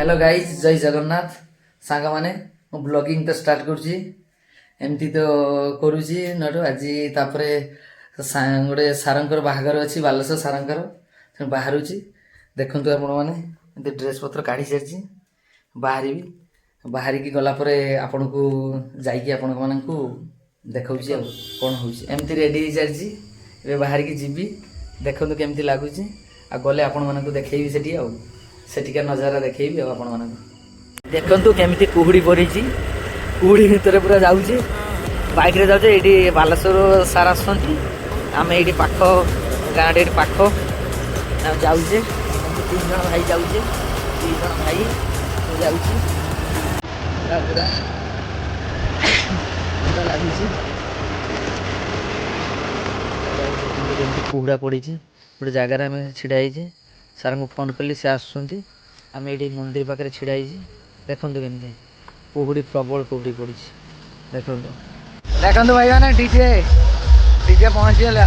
Hello guys जय जगन्नाथ सांग माने ब्लॉगिंग तो स्टार्ट करुची एमती तो करुची नटू आज तापरे गोटे सारंकर बाहागर अच्छी बालेश्वर सारंकर बाहरुची देखु आपण मैंने ड्रेस पत्र काढ़ी सारी बाहरी बाहरिकी गलापर आपण को जाकि आपण मानू देखा कौन होमती रेडी सारी बाहरिकी जीवी देखु केमती लगुच आ गले आपण मानू देखी से नजारा देखी आपण मानू देखु केमती कुहुड़ी पड़ी कुहुड़ी भितर पूरा जाऊँगी बाइक रे जाऊे ये बालेश्वर सार आम ये पाख गाँव ये पाख जाऊे 3 जन भाई जाऊे 2 जन भाई जाऊँगी कुहुड़ा पड़ी गोटे जगार आम ढाई सार को फोन कली सी आसुँच आम ये मंदिर पाखे ढाई देखु केमती कुहुड़ी प्रबल कुहुड़ी पड़ी देखु देखु भाई मैंने डीजे डीजे पहुँची गला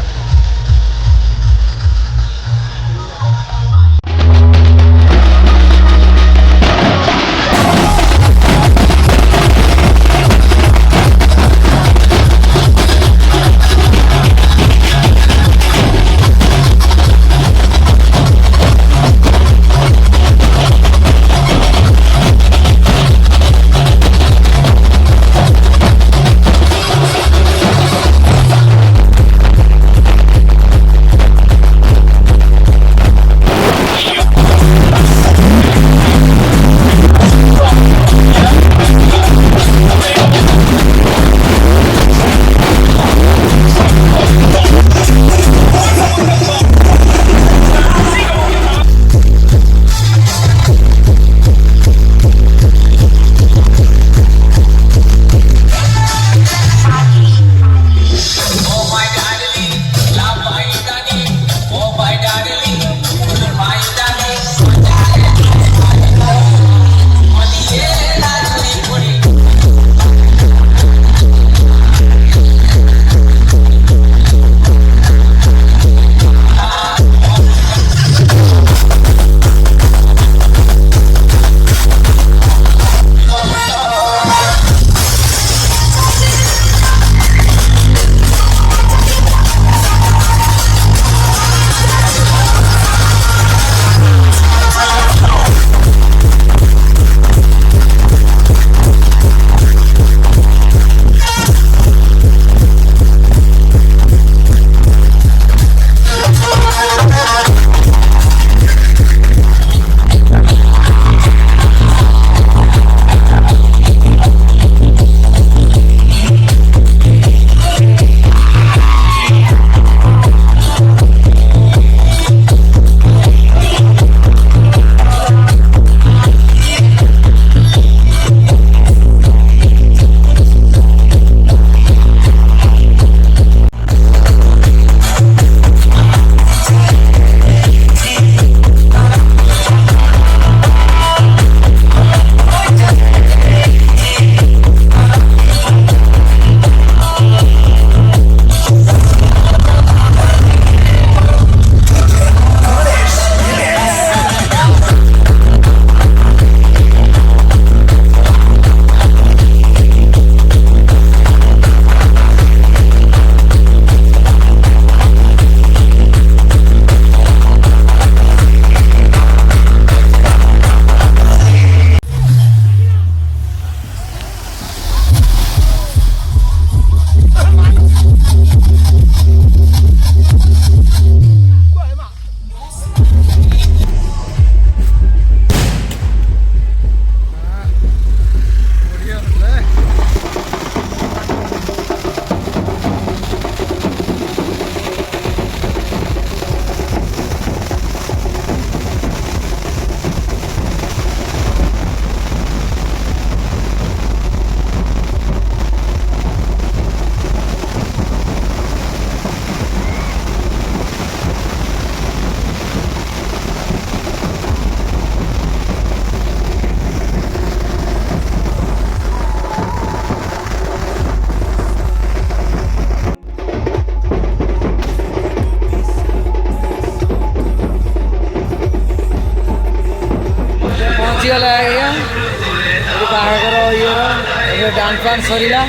ଡାନ୍ସ ଫାନ୍ସ ସରିଲା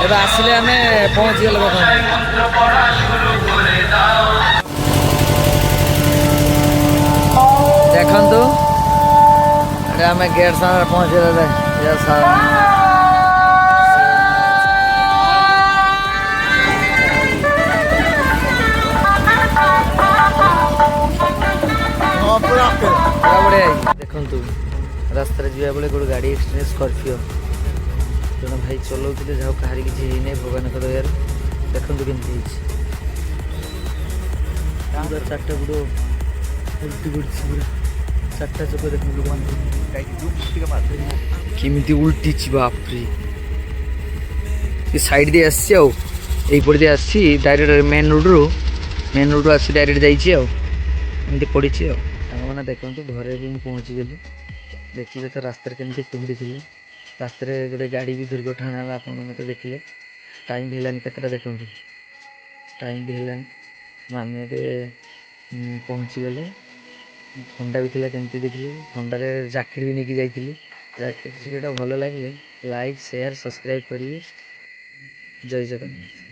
ଏବେ ଆସିଲେ ଆମେ ପହଞ୍ଚିଗଲେ ଦେଖନ୍ତୁ ଏଠି ଆମେ ଗେଟ୍ ସାମ୍ନାରେ ପହଞ୍ଚିଗଲେ ଦେଖନ୍ତୁ ରାସ୍ତାରେ ଯିବା ବେଳେ ଗୋଟେ ଗାଡ଼ି ଆକ୍ସିଡେଣ୍ଟ ସ୍କର୍ପିଓ ଜଣେ ଭାଇ ଚଲାଉଥିଲେ ଯାହା କାହାରି କିଛି ହେଇନାହିଁ ଭଗବାନଙ୍କ ଦୟାରୁ ଦେଖନ୍ତୁ କେମିତି ହେଇଛି ଚାରିଟା ବୁଡ଼ ଉଲ୍ଟି ପଡ଼ିଛି ପୁରା ଚାରିଟା ଚକ ଦେଖନ୍ତୁ କେମିତି ଉଲ୍ଟିଛି ବାପରେ ସାଇଡ୍ ଦେଇ ଆସିଛି ଆଉ ଏଇପଟେ ଦେଇ ଆସିଛି ଡାଇରେକ୍ଟ ମେନ୍ ରୋଡ଼ରୁ ଆସି ଡାଇରେକ୍ଟ ଯାଇଛି ଆଉ ଏମିତି ପଡ଼ିଛି ଆଉ ସାଙ୍ଗମାନେ ଦେଖନ୍ତୁ ଘରେ ବି ମୁଁ ପହଞ୍ଚିଗଲି ଦେଖିଲେ ତ ରାସ୍ତାରେ କେମିତି ଥିଲେ ରାସ୍ତାରେ ଗୋଟେ ଗାଡ଼ି ବି ଦୁର୍ଘଟଣା ହେଲା ଆପଣମାନେ ତ ଦେଖିଲେ ଟାଇମ୍ ବି ହେଲାନି କେତେଟା ଦେଖନ୍ତୁ ଟାଇମ୍ ବି ହେଲାନି ଆମେ ଏବେ ପହଞ୍ଚିଗଲେ ଥଣ୍ଡା ବି ଥିଲା କେମିତି ଦେଖିଲି ଥଣ୍ଡାରେ ଜ୍ୟାକେଟ୍ ବି ନେଇକି ଯାଇଥିଲି ଜ୍ୟାକେଟ୍ ସେଇଟା ଭଲ ଲାଗିଲେ ଲାଇକ୍ ସେୟାର ସବସ୍କ୍ରାଇବ୍ କରିବେ ଜୟ ଜଗନ୍ନାଥ।